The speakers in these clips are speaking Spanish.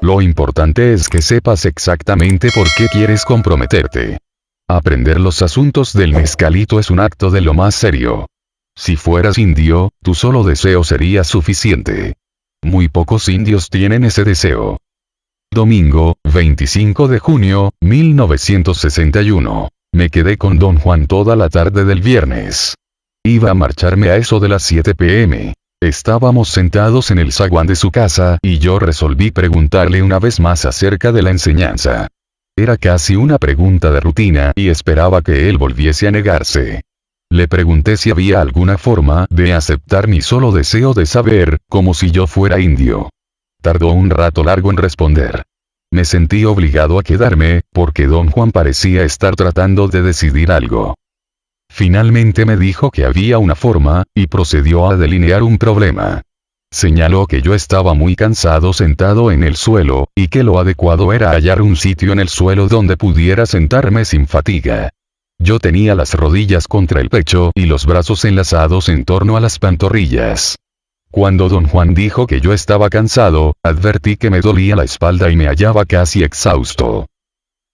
Lo importante es que sepas exactamente por qué quieres comprometerte. Aprender los asuntos del mezcalito es un acto de lo más serio. Si fueras indio, tu solo deseo sería suficiente. Muy pocos indios tienen ese deseo. Domingo, 25 de junio, 1961. Me quedé con don Juan toda la tarde del viernes. Iba a marcharme a eso de las 7 p.m. Estábamos sentados en el zaguán de su casa y yo resolví preguntarle una vez más acerca de la enseñanza. Era casi una pregunta de rutina y esperaba que él volviese a negarse. Le pregunté si había alguna forma de aceptar mi solo deseo de saber, como si yo fuera indio. Tardó un rato largo en responder. Me sentí obligado a quedarme, porque don Juan parecía estar tratando de decidir algo. Finalmente me dijo que había una forma, y procedió a delinear un problema. Señaló que yo estaba muy cansado sentado en el suelo, y que lo adecuado era hallar un sitio en el suelo donde pudiera sentarme sin fatiga. Yo tenía las rodillas contra el pecho y los brazos enlazados en torno a las pantorrillas. Cuando don Juan dijo que yo estaba cansado, advertí que me dolía la espalda y me hallaba casi exhausto.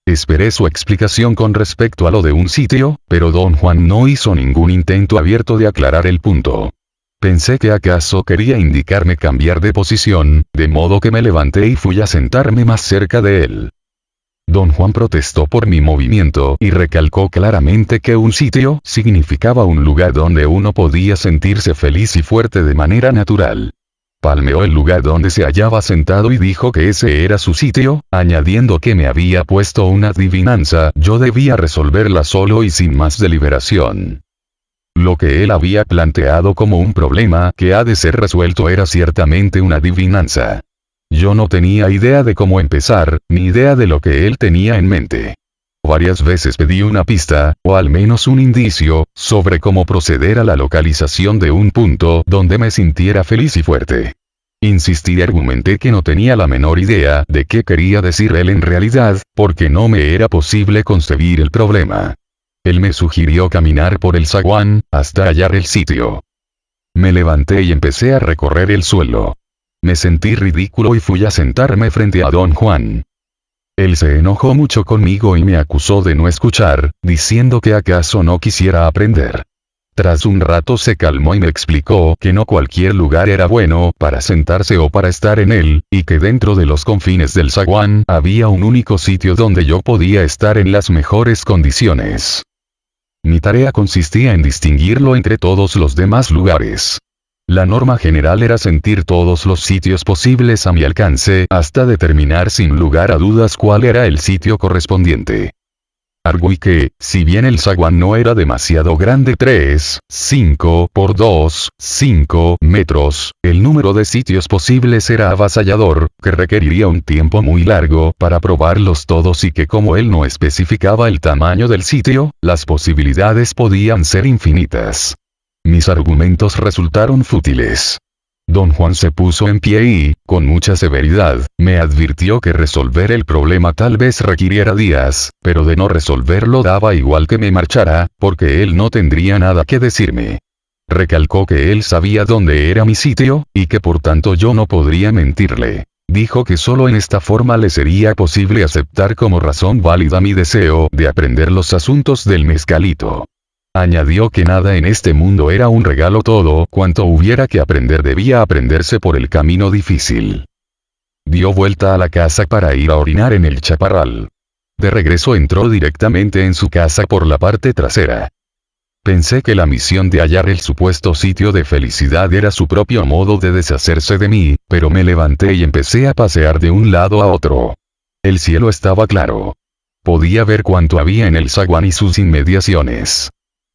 Esperé su explicación con respecto a lo de un sitio, pero don Juan no hizo ningún intento abierto de aclarar el punto. Pensé que acaso quería indicarme cambiar de posición, de modo que me levanté y fui a sentarme más cerca de él. Don Juan protestó por mi movimiento y recalcó claramente que un sitio significaba un lugar donde uno podía sentirse feliz y fuerte de manera natural. Palmeó el lugar donde se hallaba sentado y dijo que ese era su sitio, añadiendo que me había puesto una adivinanza, yo debía resolverla solo y sin más deliberación. Lo que él había planteado como un problema que ha de ser resuelto era ciertamente una adivinanza. Yo no tenía idea de cómo empezar, ni idea de lo que él tenía en mente. Varias veces pedí una pista, o al menos un indicio, sobre cómo proceder a la localización de un punto donde me sintiera feliz y fuerte. Insistí y argumenté que no tenía la menor idea de qué quería decir él en realidad, porque no me era posible concebir el problema. Él me sugirió caminar por el zaguán, hasta hallar el sitio. Me levanté y empecé a recorrer el suelo. Me sentí ridículo y fui a sentarme frente a don Juan. Él se enojó mucho conmigo y me acusó de no escuchar, diciendo que acaso no quisiera aprender. Tras un rato se calmó y me explicó que no cualquier lugar era bueno para sentarse o para estar en él, y que dentro de los confines del zaguán había un único sitio donde yo podía estar en las mejores condiciones. Mi tarea consistía en distinguirlo entre todos los demás lugares. La norma general era sentir todos los sitios posibles a mi alcance, hasta determinar sin lugar a dudas cuál era el sitio correspondiente. Arguí que, si bien el zaguán no era demasiado grande 5 por 5 metros, el número de sitios posibles era avasallador, que requeriría un tiempo muy largo para probarlos todos y que como él no especificaba el tamaño del sitio, las posibilidades podían ser infinitas. Mis argumentos resultaron fútiles. Don Juan se puso en pie y, con mucha severidad, me advirtió que resolver el problema tal vez requiriera días, pero de no resolverlo daba igual que me marchara, porque él no tendría nada que decirme. Recalcó que él sabía dónde era mi sitio, y que por tanto yo no podría mentirle. Dijo que solo en esta forma le sería posible aceptar como razón válida mi deseo de aprender los asuntos del mezcalito. Añadió que nada en este mundo era un regalo, todo cuanto hubiera que aprender debía aprenderse por el camino difícil. Dio vuelta a la casa para ir a orinar en el chaparral. De regreso entró directamente en su casa por la parte trasera. Pensé que la misión de hallar el supuesto sitio de felicidad era su propio modo de deshacerse de mí, pero me levanté y empecé a pasear de un lado a otro. El cielo estaba claro. Podía ver cuánto había en el zaguán y sus inmediaciones.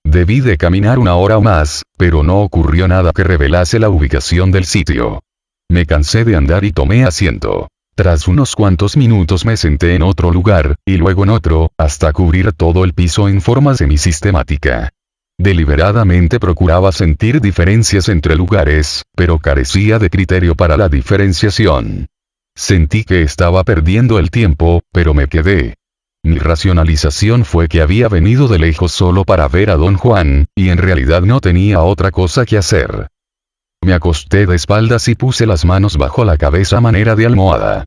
Debí de caminar una hora o más, pero no ocurrió nada que revelase la ubicación del sitio. Me cansé de andar y tomé asiento. Tras unos cuantos minutos me senté en otro lugar, y luego en otro, hasta cubrir todo el piso en forma semisistemática. Deliberadamente procuraba sentir diferencias entre lugares, pero carecía de criterio para la diferenciación. Sentí que estaba perdiendo el tiempo, pero me quedé. Mi racionalización fue que había venido de lejos solo para ver a don Juan, y en realidad no tenía otra cosa que hacer. Me acosté de espaldas y puse las manos bajo la cabeza a manera de almohada.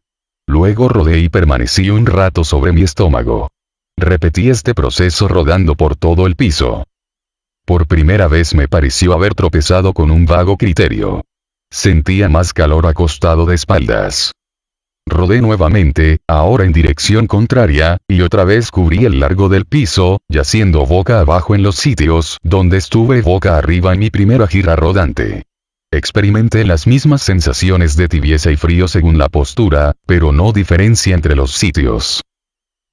luego rodé y permanecí un rato sobre mi estómago. Repetí este proceso rodando por todo el piso. Por primera vez me pareció haber tropezado con un vago criterio. Sentía más calor acostado de espaldas. Rodé nuevamente, ahora en dirección contraria, y otra vez cubrí el largo del piso, yaciendo boca abajo en los sitios donde estuve boca arriba en mi primera gira rodante. Experimenté las mismas sensaciones de tibieza y frío según la postura, pero no diferencia entre los sitios.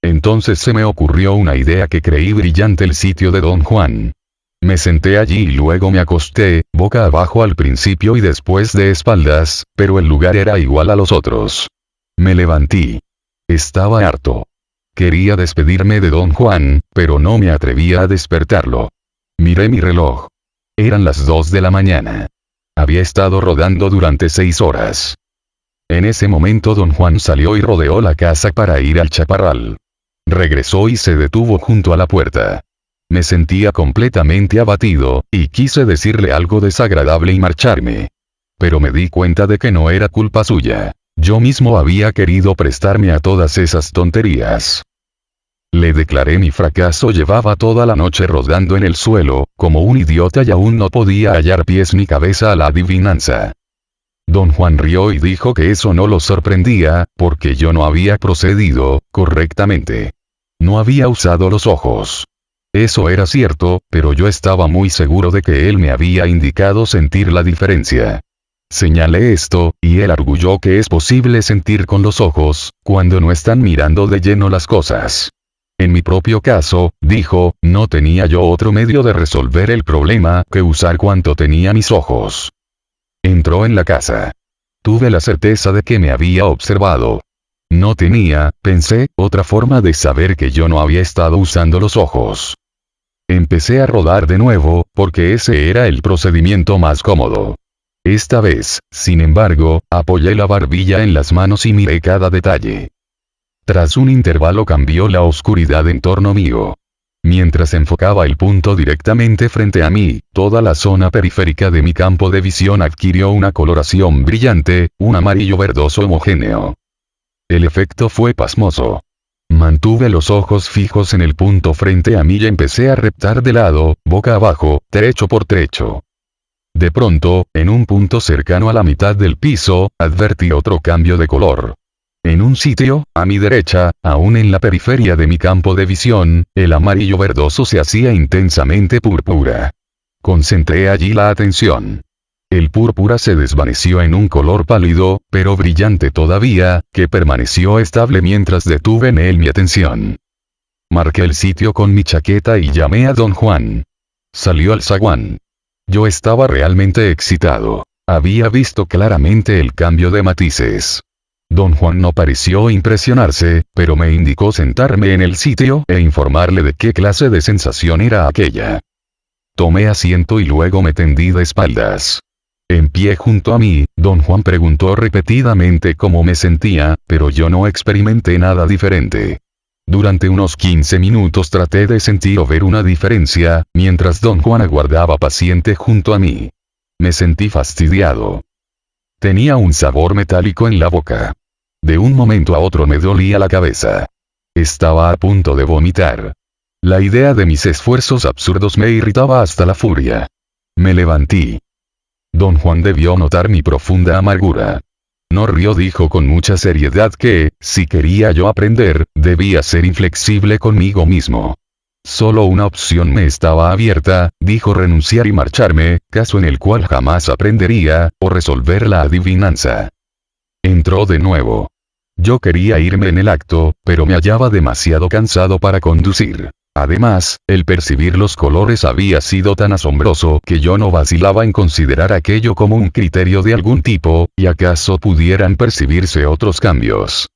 Entonces se me ocurrió una idea que creí brillante: el sitio de Don Juan. Me senté allí y luego me acosté, boca abajo al principio y después de espaldas, pero el lugar era igual a los otros. Me levanté. Estaba harto. Quería despedirme de Don Juan, pero no me atrevía a despertarlo. Miré mi reloj. Eran las 2 de la mañana. Había estado rodando durante 6 horas. En ese momento Don Juan salió y rodeó la casa para ir al chaparral. Regresó y se detuvo junto a la puerta. Me sentía completamente abatido, y quise decirle algo desagradable y marcharme. Pero me di cuenta de que no era culpa suya. Yo mismo había querido prestarme a todas esas tonterías. Le declaré mi fracaso. Llevaba toda la noche rodando en el suelo, como un idiota, y aún no podía hallar pies ni cabeza a la adivinanza. Don Juan rió y dijo que eso no lo sorprendía, porque yo no había procedido correctamente. No había usado los ojos. Eso era cierto, pero yo estaba muy seguro de que él me había indicado sentir la diferencia. Señalé esto, y él arguyó que es posible sentir con los ojos, cuando no están mirando de lleno las cosas. En mi propio caso, dijo, no tenía yo otro medio de resolver el problema que usar cuanto tenía mis ojos. Entró en la casa. Tuve la certeza de que me había observado. No tenía, pensé, otra forma de saber que yo no había estado usando los ojos. Empecé a rodar de nuevo, porque ese era el procedimiento más cómodo. Esta vez, sin embargo, apoyé la barbilla en las manos y miré cada detalle. Tras un intervalo cambió la oscuridad en torno mío. Mientras enfocaba el punto directamente frente a mí, toda la zona periférica de mi campo de visión adquirió una coloración brillante, un amarillo verdoso homogéneo. El efecto fue pasmoso. Mantuve los ojos fijos en el punto frente a mí y empecé a reptar de lado, boca abajo, trecho por trecho. De pronto, en un punto cercano a la mitad del piso, advertí otro cambio de color. En un sitio, a mi derecha, aún en la periferia de mi campo de visión, el amarillo verdoso se hacía intensamente púrpura. Concentré allí la atención. El púrpura se desvaneció en un color pálido, pero brillante todavía, que permaneció estable mientras detuve en él mi atención. Marqué el sitio con mi chaqueta y llamé a Don Juan. Salió al zaguán. Yo estaba realmente excitado. Había visto claramente el cambio de matices. Don Juan no pareció impresionarse, pero me indicó sentarme en el sitio e informarle de qué clase de sensación era aquella. Tomé asiento y luego me tendí de espaldas. En pie junto a mí, Don Juan preguntó repetidamente cómo me sentía, pero yo no experimenté nada diferente. Durante unos 15 minutos traté de sentir o ver una diferencia, mientras Don Juan aguardaba paciente junto a mí. Me sentí fastidiado. Tenía un sabor metálico en la boca. De un momento a otro me dolía la cabeza. Estaba a punto de vomitar. La idea de mis esfuerzos absurdos me irritaba hasta la furia. Me levanté. Don Juan debió notar mi profunda amargura. No rió, dijo con mucha seriedad que, si quería yo aprender, debía ser inflexible conmigo mismo. Solo una opción me estaba abierta, dijo: renunciar y marcharme, caso en el cual jamás aprendería, o resolver la adivinanza. Entró de nuevo. Yo quería irme en el acto, pero me hallaba demasiado cansado para conducir. Además, el percibir los colores había sido tan asombroso que yo no vacilaba en considerar aquello como un criterio de algún tipo, y acaso pudieran percibirse otros cambios.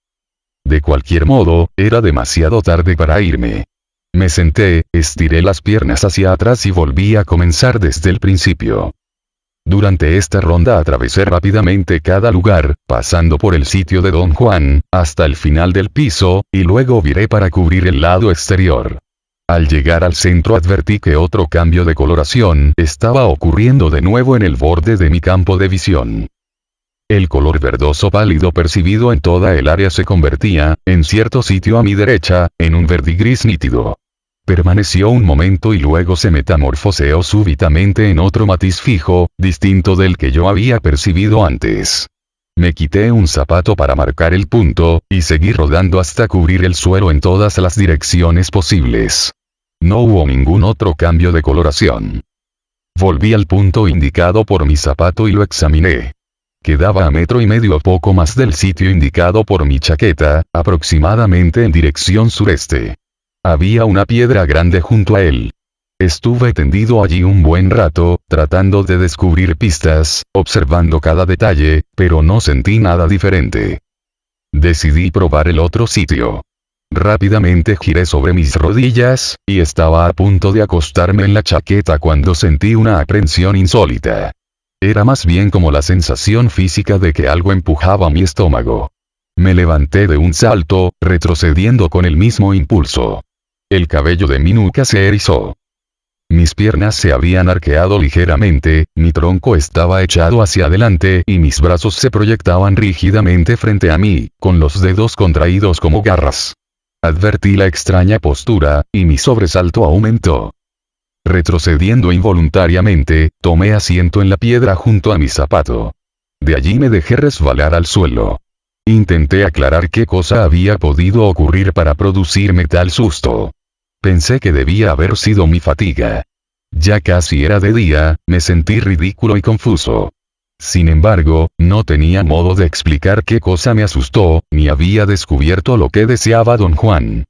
De cualquier modo, era demasiado tarde para irme. Me senté, estiré las piernas hacia atrás y volví a comenzar desde el principio. Durante esta ronda atravesé rápidamente cada lugar, pasando por el sitio de Don Juan, hasta el final del piso, y luego viré para cubrir el lado exterior. Al llegar al centro advertí que otro cambio de coloración estaba ocurriendo de nuevo en el borde de mi campo de visión. El color verdoso pálido percibido en toda el área se convertía, en cierto sitio a mi derecha, en un verdigris nítido. Permaneció un momento y luego se metamorfoseó súbitamente en otro matiz fijo, distinto del que yo había percibido antes. Me quité un zapato para marcar el punto, y seguí rodando hasta cubrir el suelo en todas las direcciones posibles. No hubo ningún otro cambio de coloración. Volví al punto indicado por mi zapato y lo examiné. Quedaba a 1,5 metros o poco más del sitio indicado por mi chaqueta, aproximadamente en dirección sureste. Había una piedra grande junto a él. Estuve tendido allí un buen rato, tratando de descubrir pistas, observando cada detalle, pero no sentí nada diferente. Decidí probar el otro sitio. Rápidamente giré sobre mis rodillas, y estaba a punto de acostarme en la chaqueta cuando sentí una aprensión insólita. Era más bien como la sensación física de que algo empujaba mi estómago. Me levanté de un salto, retrocediendo con el mismo impulso. El cabello de mi nuca se erizó. Mis piernas se habían arqueado ligeramente, mi tronco estaba echado hacia adelante y mis brazos se proyectaban rígidamente frente a mí, con los dedos contraídos como garras. Advertí la extraña postura, y mi sobresalto aumentó. Retrocediendo involuntariamente, tomé asiento en la piedra junto a mi zapato. De allí me dejé resbalar al suelo. Intenté aclarar qué cosa había podido ocurrir para producirme tal susto. Pensé que debía haber sido mi fatiga. Ya casi era de día, me sentí ridículo y confuso. Sin embargo, no tenía modo de explicar qué cosa me asustó, ni había descubierto lo que deseaba don Juan.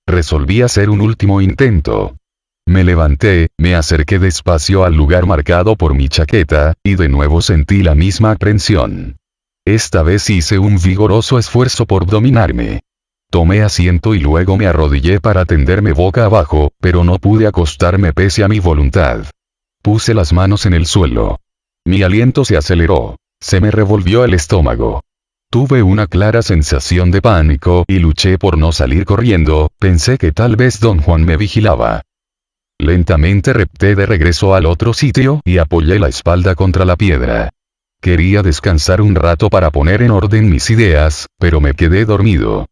Resolví hacer un último intento. Me levanté, me acerqué despacio al lugar marcado por mi chaqueta, y de nuevo sentí la misma aprensión. Esta vez hice un vigoroso esfuerzo por dominarme. Tomé asiento y luego me arrodillé para tenderme boca abajo, pero no pude acostarme pese a mi voluntad. Puse las manos en el suelo. Mi aliento se aceleró. Se me revolvió el estómago. Tuve una clara sensación de pánico y luché por no salir corriendo, pensé que tal vez don Juan me vigilaba. Lentamente repté de regreso al otro sitio y apoyé la espalda contra la piedra. Quería descansar un rato para poner en orden mis ideas, pero me quedé dormido.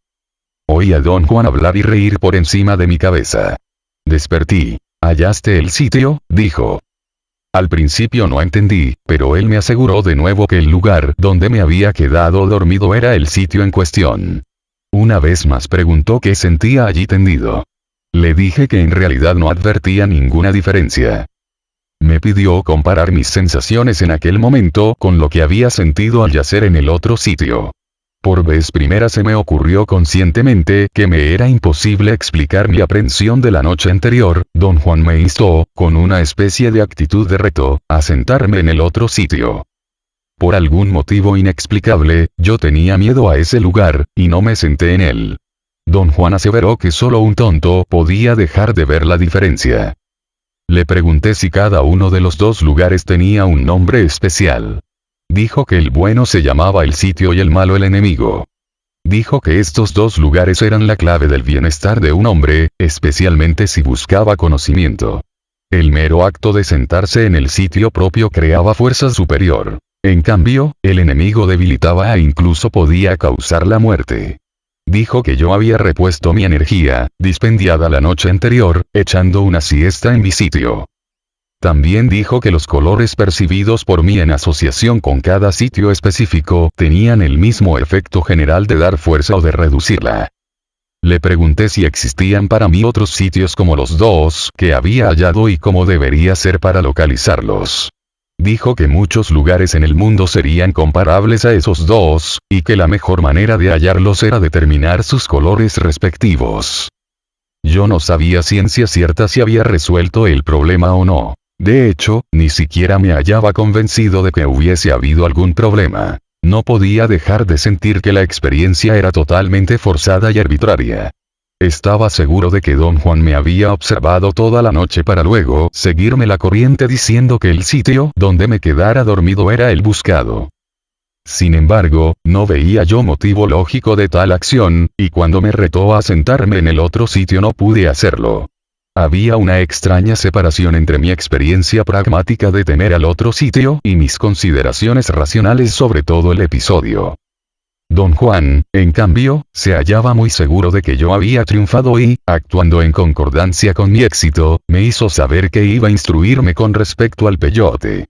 Oí a don Juan hablar y reír por encima de mi cabeza. Despertí. ¿Hallaste el sitio?, dijo. Al principio no entendí, pero él me aseguró de nuevo que el lugar donde me había quedado dormido era el sitio en cuestión. Una vez más preguntó qué sentía allí tendido. Le dije que en realidad no advertía ninguna diferencia. Me pidió comparar mis sensaciones en aquel momento con lo que había sentido al yacer en el otro sitio. Por vez primera se me ocurrió conscientemente que me era imposible explicar mi aprensión de la noche anterior. Don Juan me instó, con una especie de actitud de reto, a sentarme en el otro sitio. Por algún motivo inexplicable, yo tenía miedo a ese lugar, y no me senté en él. Don Juan aseveró que solo un tonto podía dejar de ver la diferencia. Le pregunté si cada uno de los dos lugares tenía un nombre especial. Dijo que el bueno se llamaba el sitio y el malo el enemigo. Dijo que estos dos lugares eran la clave del bienestar de un hombre, especialmente si buscaba conocimiento. El mero acto de sentarse en el sitio propio creaba fuerza superior. En cambio, el enemigo debilitaba e incluso podía causar la muerte. Dijo que yo había repuesto mi energía, dispendiada la noche anterior, echando una siesta en mi sitio. También dijo que los colores percibidos por mí en asociación con cada sitio específico tenían el mismo efecto general de dar fuerza o de reducirla. Le pregunté si existían para mí otros sitios como los dos que había hallado y cómo debería ser para localizarlos. Dijo que muchos lugares en el mundo serían comparables a esos dos, y que la mejor manera de hallarlos era determinar sus colores respectivos. Yo no sabía ciencia cierta si había resuelto el problema o no. De hecho, ni siquiera me hallaba convencido de que hubiese habido algún problema. No podía dejar de sentir que la experiencia era totalmente forzada y arbitraria. Estaba seguro de que don Juan me había observado toda la noche para luego seguirme la corriente diciendo que el sitio donde me quedara dormido era el buscado. Sin embargo, no veía yo motivo lógico de tal acción, y cuando me retó a sentarme en el otro sitio no pude hacerlo. Había una extraña separación entre mi experiencia pragmática de temer al otro sitio y mis consideraciones racionales sobre todo el episodio. Don Juan, en cambio, se hallaba muy seguro de que yo había triunfado y, actuando en concordancia con mi éxito, me hizo saber que iba a instruirme con respecto al peyote.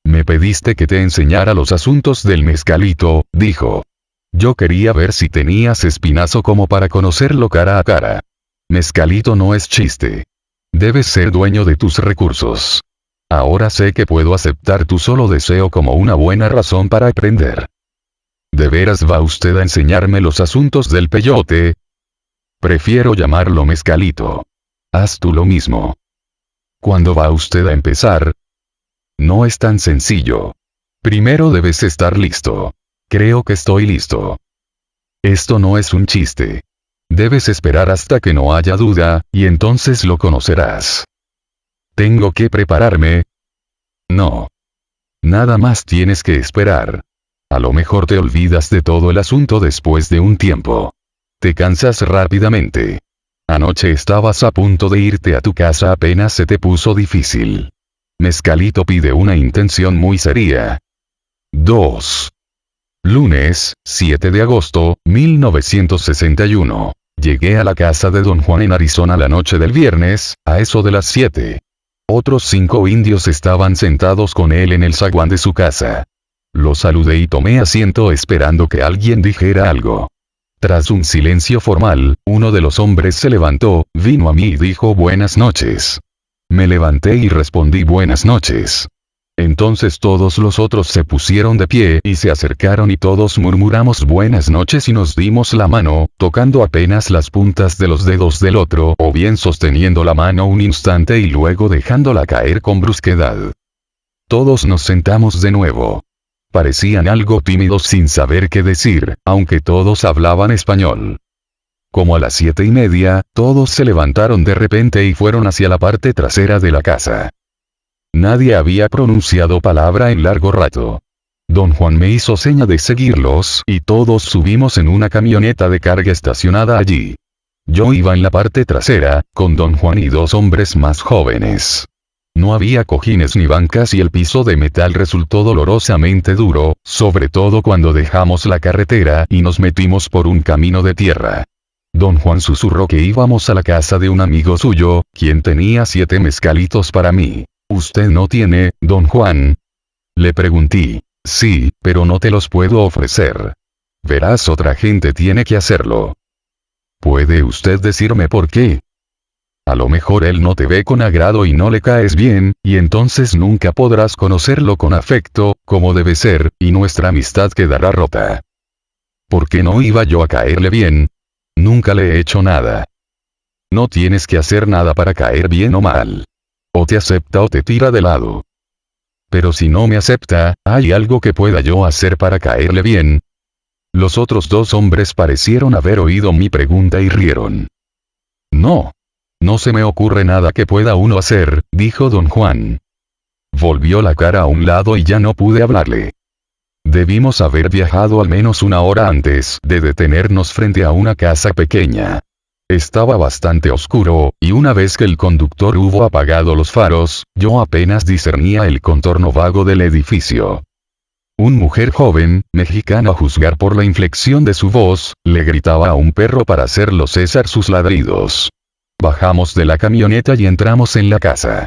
Me pediste que te enseñara los asuntos del mezcalito, dijo. Yo quería ver si tenías espinazo como para conocerlo cara a cara. Mezcalito no es chiste. Debes ser dueño de tus recursos. Ahora sé que puedo aceptar tu solo deseo como una buena razón para aprender. ¿De veras va usted a enseñarme los asuntos del peyote? Prefiero llamarlo mezcalito. Haz tú lo mismo. ¿Cuándo va usted a empezar? No es tan sencillo. Primero debes estar listo. Creo que estoy listo. Esto no es un chiste. Debes esperar hasta que no haya duda, y entonces lo conocerás. ¿Tengo que prepararme? No. Nada más tienes que esperar. A lo mejor te olvidas de todo el asunto después de un tiempo. Te cansas rápidamente. Anoche estabas a punto de irte a tu casa apenas se te puso difícil. Mezcalito pide una intención muy seria. 2. Lunes, 7 de agosto, 1961. Llegué a la casa de Don Juan en Arizona la noche del viernes, a eso de las 7. Otros 5 indios estaban sentados con él en el zaguán de su casa. Los saludé y tomé asiento esperando que alguien dijera algo. Tras un silencio formal, uno de los hombres se levantó, vino a mí y dijo buenas noches. Me levanté y respondí buenas noches. Entonces todos los otros se pusieron de pie y se acercaron y todos murmuramos buenas noches y nos dimos la mano, tocando apenas las puntas de los dedos del otro o bien sosteniendo la mano un instante y luego dejándola caer con brusquedad. Todos nos sentamos de nuevo. Parecían algo tímidos sin saber qué decir, aunque todos hablaban español. Como a las 7:30, todos se levantaron de repente y fueron hacia la parte trasera de la casa. Nadie había pronunciado palabra en largo rato. Don Juan me hizo seña de seguirlos y todos subimos en una camioneta de carga estacionada allí. Yo iba en la parte trasera, con Don Juan y 2 hombres más jóvenes. No había cojines ni bancas y el piso de metal resultó dolorosamente duro, sobre todo cuando dejamos la carretera y nos metimos por un camino de tierra. Don Juan susurró que íbamos a la casa de un amigo suyo, quien tenía 7 mezcalitos para mí. ¿Usted no tiene, don Juan? Le pregunté. Sí, pero no te los puedo ofrecer. Verás, otra gente tiene que hacerlo. ¿Puede usted decirme por qué? A lo mejor él no te ve con agrado y no le caes bien, y entonces nunca podrás conocerlo con afecto, como debe ser, y nuestra amistad quedará rota. ¿Por qué no iba yo a caerle bien? Nunca le he hecho nada. No tienes que hacer nada para caer bien o mal. O te acepta o te tira de lado. Pero si no me acepta, ¿hay algo que pueda yo hacer para caerle bien? Los otros 2 hombres parecieron haber oído mi pregunta y rieron. No. No se me ocurre nada que pueda uno hacer, dijo don Juan. Volvió la cara a un lado y ya no pude hablarle. Debimos haber viajado al menos 1 hora antes de detenernos frente a una casa pequeña. Estaba bastante oscuro, y una vez que el conductor hubo apagado los faros, yo apenas discernía el contorno vago del edificio. Una mujer joven, mexicana a juzgar por la inflexión de su voz, le gritaba a un perro para hacerlo cesar sus ladridos. Bajamos de la camioneta y entramos en la casa.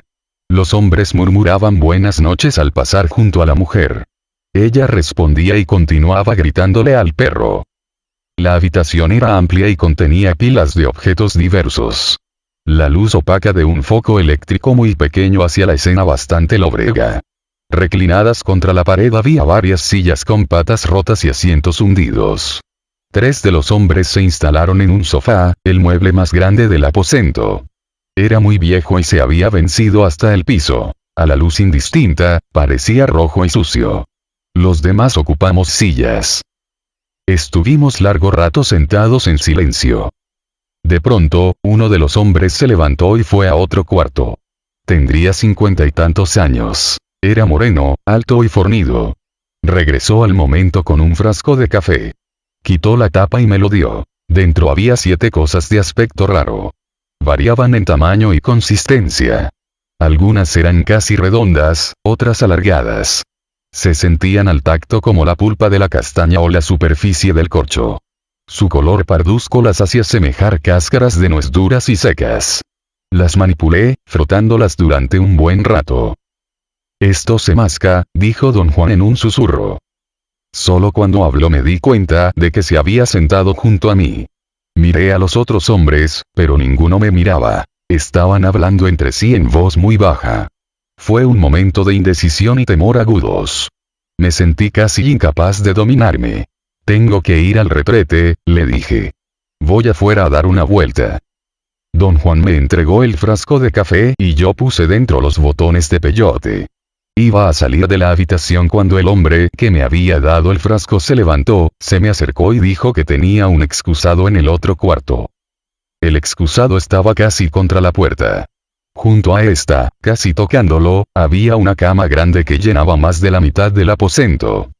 Los hombres murmuraban buenas noches al pasar junto a la mujer. Ella respondía y continuaba gritándole al perro. La habitación era amplia y contenía pilas de objetos diversos. La luz opaca de un foco eléctrico muy pequeño hacía la escena bastante lóbrega. Reclinadas contra la pared había varias sillas con patas rotas y asientos hundidos. 3 de los hombres se instalaron en un sofá, el mueble más grande del aposento. Era muy viejo y se había vencido hasta el piso. A la luz indistinta, parecía rojo y sucio. Los demás ocupamos sillas. Estuvimos largo rato sentados en silencio. De pronto, uno de los hombres se levantó y fue a otro cuarto. Tendría 50 y tantos años. Era moreno, alto y fornido. Regresó al momento con un frasco de café. Quitó la tapa y me lo dio. Dentro había 7 cosas de aspecto raro. Variaban en tamaño y consistencia. Algunas eran casi redondas, otras alargadas. Se sentían al tacto como la pulpa de la castaña o la superficie del corcho. Su color parduzco las hacía semejar cáscaras de nuez duras y secas. Las manipulé, frotándolas durante un buen rato. «Esto se masca», dijo don Juan en un susurro. Solo cuando habló me di cuenta de que se había sentado junto a mí. Miré a los otros hombres, pero ninguno me miraba. Estaban hablando entre sí en voz muy baja. Fue un momento de indecisión y temor agudos. Me sentí casi incapaz de dominarme. «Tengo que ir al retrete», le dije. «Voy afuera a dar una vuelta». Don Juan me entregó el frasco de café y yo puse dentro los botones de peyote. Iba a salir de la habitación cuando el hombre que me había dado el frasco se levantó, se me acercó y dijo que tenía un excusado en el otro cuarto. El excusado estaba casi contra la puerta. Junto a esta, casi tocándolo, había una cama grande que llenaba más de la mitad del aposento.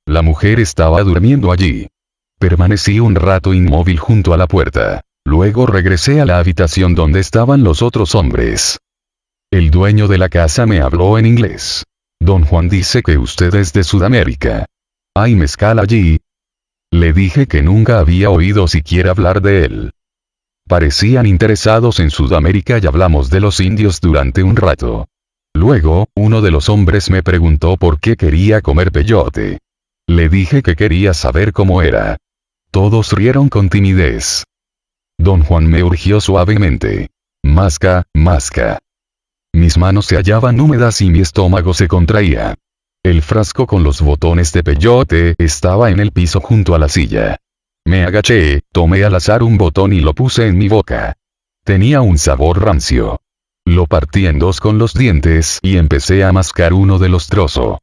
La mujer estaba durmiendo allí. Permanecí un rato inmóvil junto a la puerta. Luego regresé a la habitación donde estaban los otros hombres. El dueño de la casa me habló en inglés. «Don Juan dice que usted es de Sudamérica. ¿Hay mezcal allí?» Le dije que nunca había oído siquiera hablar de él. Parecían interesados en Sudamérica y hablamos de los indios durante un rato. Luego, uno de los hombres me preguntó por qué quería comer peyote. Le dije que quería saber cómo era. Todos rieron con timidez. Don Juan me urgió suavemente. «Masca, masca». Mis manos se hallaban húmedas y mi estómago se contraía. El frasco con los botones de peyote estaba en el piso junto a la silla. Me agaché, tomé al azar un botón y lo puse en mi boca. Tenía un sabor rancio. Lo partí en dos con los dientes y empecé a mascar uno de los trozos.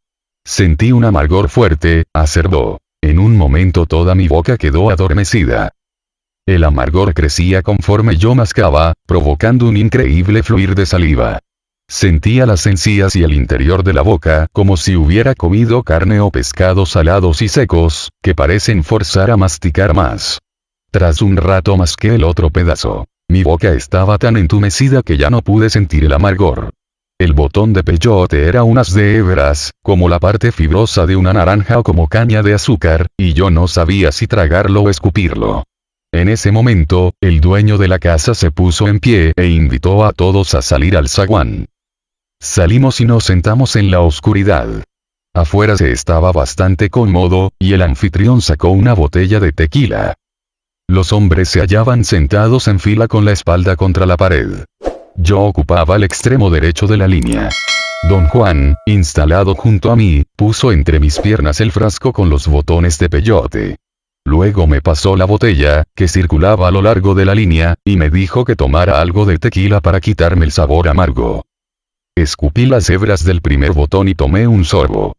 Sentí un amargor fuerte, acerbo. En un momento toda mi boca quedó adormecida. El amargor crecía conforme yo mascaba, provocando un increíble fluir de saliva. Sentía las encías y el interior de la boca como si hubiera comido carne o pescados salados y secos, que parecen forzar a masticar más. Tras un rato masqué el otro pedazo. Mi boca estaba tan entumecida que ya no pude sentir el amargor. El botón de peyote era unas de hebras, como la parte fibrosa de una naranja o como caña de azúcar, y yo no sabía si tragarlo o escupirlo. En ese momento, el dueño de la casa se puso en pie e invitó a todos a salir al zaguán. Salimos y nos sentamos en la oscuridad. Afuera se estaba bastante cómodo, y el anfitrión sacó una botella de tequila. Los hombres se hallaban sentados en fila con la espalda contra la pared. Yo ocupaba el extremo derecho de la línea. Don Juan, instalado junto a mí, puso entre mis piernas el frasco con los botones de peyote. Luego me pasó la botella, que circulaba a lo largo de la línea, y me dijo que tomara algo de tequila para quitarme el sabor amargo. Escupí las hebras del primer botón y tomé un sorbo.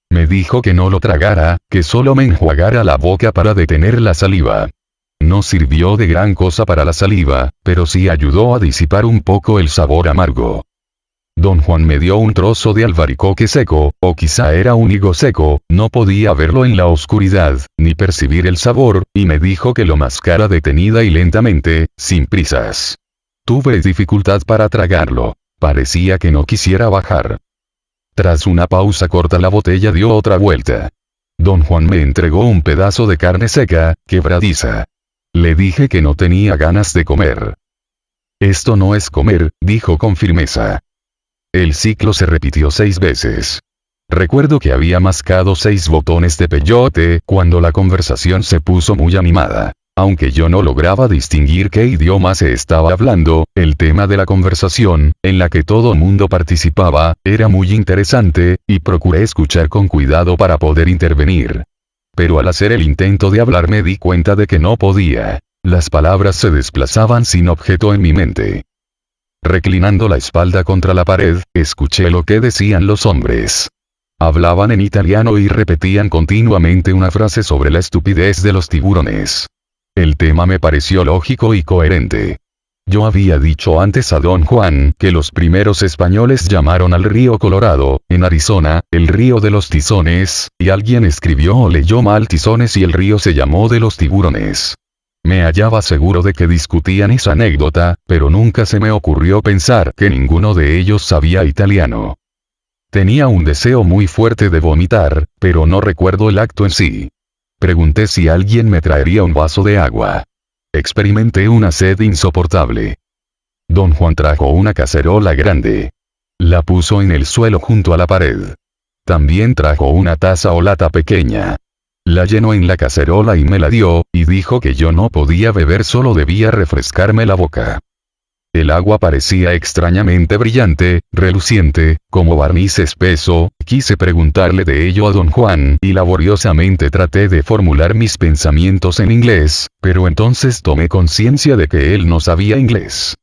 Me dijo que no lo tragara, que solo me enjuagara la boca para detener la saliva. No sirvió de gran cosa para la saliva, pero sí ayudó a disipar un poco el sabor amargo. Don Juan me dio un trozo de albaricoque seco, o quizá era un higo seco, no podía verlo en la oscuridad, ni percibir el sabor, y me dijo que lo mascara detenida y lentamente, sin prisas. Tuve dificultad para tragarlo. Parecía que no quisiera bajar. Tras una pausa corta la botella dio otra vuelta. Don Juan me entregó un pedazo de carne seca, quebradiza. Le dije que no tenía ganas de comer. «Esto no es comer», dijo con firmeza. El ciclo se repitió 6 veces. Recuerdo que había mascado 6 botones de peyote cuando la conversación se puso muy animada. Aunque yo no lograba distinguir qué idioma se estaba hablando, el tema de la conversación, en la que todo mundo participaba, era muy interesante, y procuré escuchar con cuidado para poder intervenir. Pero al hacer el intento de hablar me di cuenta de que no podía. Las palabras se desplazaban sin objeto en mi mente. Reclinando la espalda contra la pared, escuché lo que decían los hombres. Hablaban en italiano y repetían continuamente una frase sobre la estupidez de los tiburones. El tema me pareció lógico y coherente. Yo había dicho antes a don Juan que los primeros españoles llamaron al río Colorado, en Arizona, el río de los tizones, y alguien escribió o leyó mal tizones y el río se llamó de los tiburones. Me hallaba seguro de que discutían esa anécdota, pero nunca se me ocurrió pensar que ninguno de ellos sabía italiano. Tenía un deseo muy fuerte de vomitar, pero no recuerdo el acto en sí. Pregunté si alguien me traería un vaso de agua. Experimenté una sed insoportable. Don Juan trajo una cacerola grande. La puso en el suelo junto a la pared. También trajo una taza o lata pequeña. La llenó en la cacerola y me la dio, y dijo que yo no podía beber, solo debía refrescarme la boca. El agua parecía extrañamente brillante, reluciente, como barniz espeso. Quise preguntarle de ello a don Juan, y laboriosamente traté de formular mis pensamientos en inglés, pero entonces tomé conciencia de que él no sabía inglés.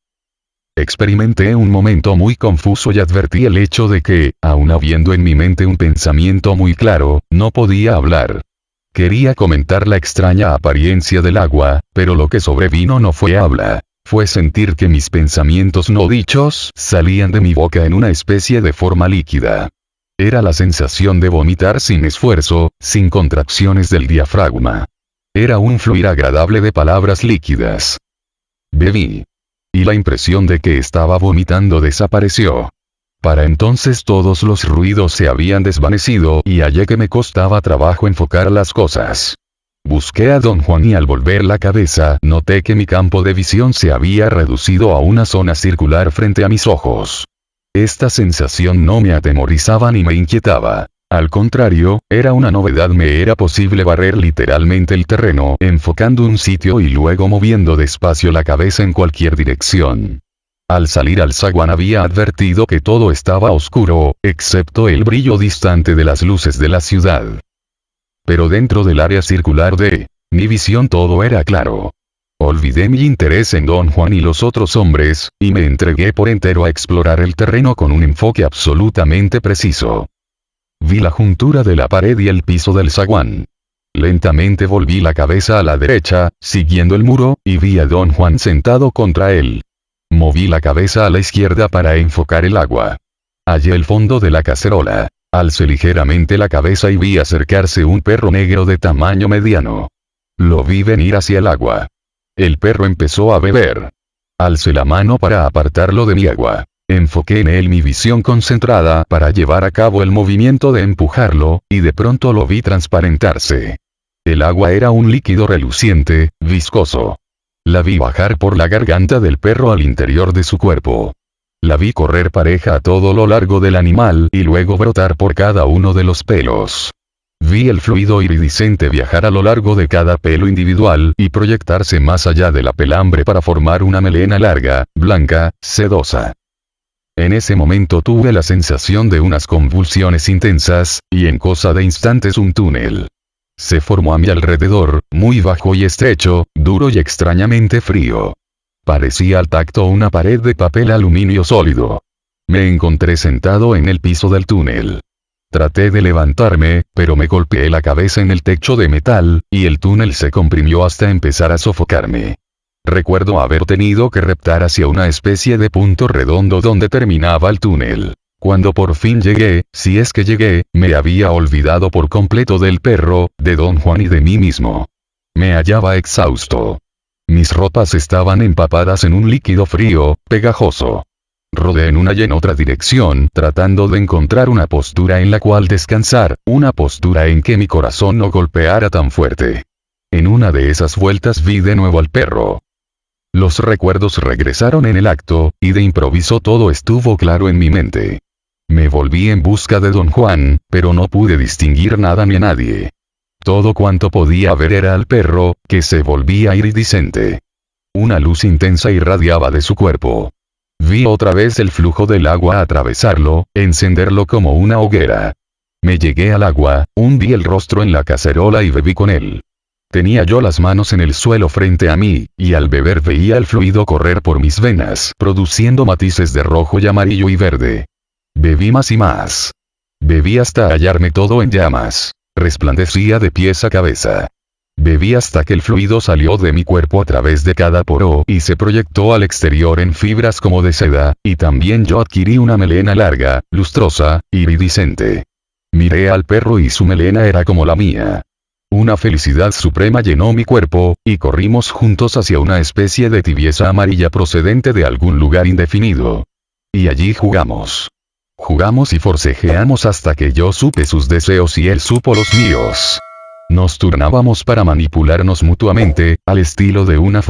Experimenté un momento muy confuso y advertí el hecho de que, aun habiendo en mi mente un pensamiento muy claro, no podía hablar. Quería comentar la extraña apariencia del agua, pero lo que sobrevino no fue habla. Fue sentir que mis pensamientos no dichos salían de mi boca en una especie de forma líquida. Era la sensación de vomitar sin esfuerzo, sin contracciones del diafragma. Era un fluir agradable de palabras líquidas. Bebí. Y la impresión de que estaba vomitando desapareció. Para entonces todos los ruidos se habían desvanecido y hallé que me costaba trabajo enfocar las cosas. Busqué a don Juan y al volver la cabeza noté que mi campo de visión se había reducido a una zona circular frente a mis ojos. Esta sensación no me atemorizaba ni me inquietaba. Al contrario, era una novedad. Me era posible barrer literalmente el terreno enfocando un sitio y luego moviendo despacio la cabeza en cualquier dirección. Al salir al zaguán había advertido que todo estaba oscuro, excepto el brillo distante de las luces de la ciudad. Pero dentro del área circular de mi visión todo era claro. Olvidé mi interés en don Juan y los otros hombres, y me entregué por entero a explorar el terreno con un enfoque absolutamente preciso. Vi la juntura de la pared y el piso del zaguán. Lentamente volví la cabeza a la derecha, siguiendo el muro, y vi a don Juan sentado contra él. Moví la cabeza a la izquierda para enfocar el agua. Hallé el fondo de la cacerola. Alcé ligeramente la cabeza y vi acercarse un perro negro de tamaño mediano. Lo vi venir hacia el agua. El perro empezó a beber. Alcé la mano para apartarlo de mi agua. Enfoqué en él mi visión concentrada para llevar a cabo el movimiento de empujarlo, y de pronto lo vi transparentarse. El agua era un líquido reluciente, viscoso. La vi bajar por la garganta del perro al interior de su cuerpo. La vi correr pareja a todo lo largo del animal y luego brotar por cada uno de los pelos. Vi el fluido iridiscente viajar a lo largo de cada pelo individual y proyectarse más allá de la pelambre para formar una melena larga, blanca, sedosa. En ese momento tuve la sensación de unas convulsiones intensas, y en cosa de instantes un túnel se formó a mi alrededor, muy bajo y estrecho, duro y extrañamente frío. Parecía al tacto una pared de papel aluminio sólido. Me encontré sentado en el piso del túnel. Traté de levantarme, pero me golpeé la cabeza en el techo de metal, y el túnel se comprimió hasta empezar a sofocarme. Recuerdo haber tenido que reptar hacia una especie de punto redondo donde terminaba el túnel. Cuando por fin llegué, si es que llegué, me había olvidado por completo del perro, de don Juan y de mí mismo. Me hallaba exhausto. Mis ropas estaban empapadas en un líquido frío, pegajoso. Rodé en una y en otra dirección, tratando de encontrar una postura en la cual descansar, una postura en que mi corazón no golpeara tan fuerte. En una de esas vueltas vi de nuevo al perro. Los recuerdos regresaron en el acto, y de improviso todo estuvo claro en mi mente. Me volví en busca de don Juan, pero no pude distinguir nada ni a nadie. Todo cuanto podía ver era al perro, que se volvía iridiscente. Una luz intensa irradiaba de su cuerpo. Vi otra vez el flujo del agua atravesarlo, encenderlo como una hoguera. Me llegué al agua, hundí el rostro en la cacerola y bebí con él. Tenía yo las manos en el suelo frente a mí, y al beber veía el fluido correr por mis venas, produciendo matices de rojo y amarillo y verde. Bebí más y más. Bebí hasta hallarme todo en llamas. Resplandecía de pies a cabeza. Bebí hasta que el fluido salió de mi cuerpo a través de cada poro y se proyectó al exterior en fibras como de seda, y también yo adquirí una melena larga, lustrosa, iridiscente. Miré al perro y su melena era como la mía. Una felicidad suprema llenó mi cuerpo, y corrimos juntos hacia una especie de tibieza amarilla procedente de algún lugar indefinido. Y allí jugamos. Jugamos y forcejeamos hasta que yo supe sus deseos y él supo los míos. Nos turnábamos para manipularnos mutuamente, al estilo de una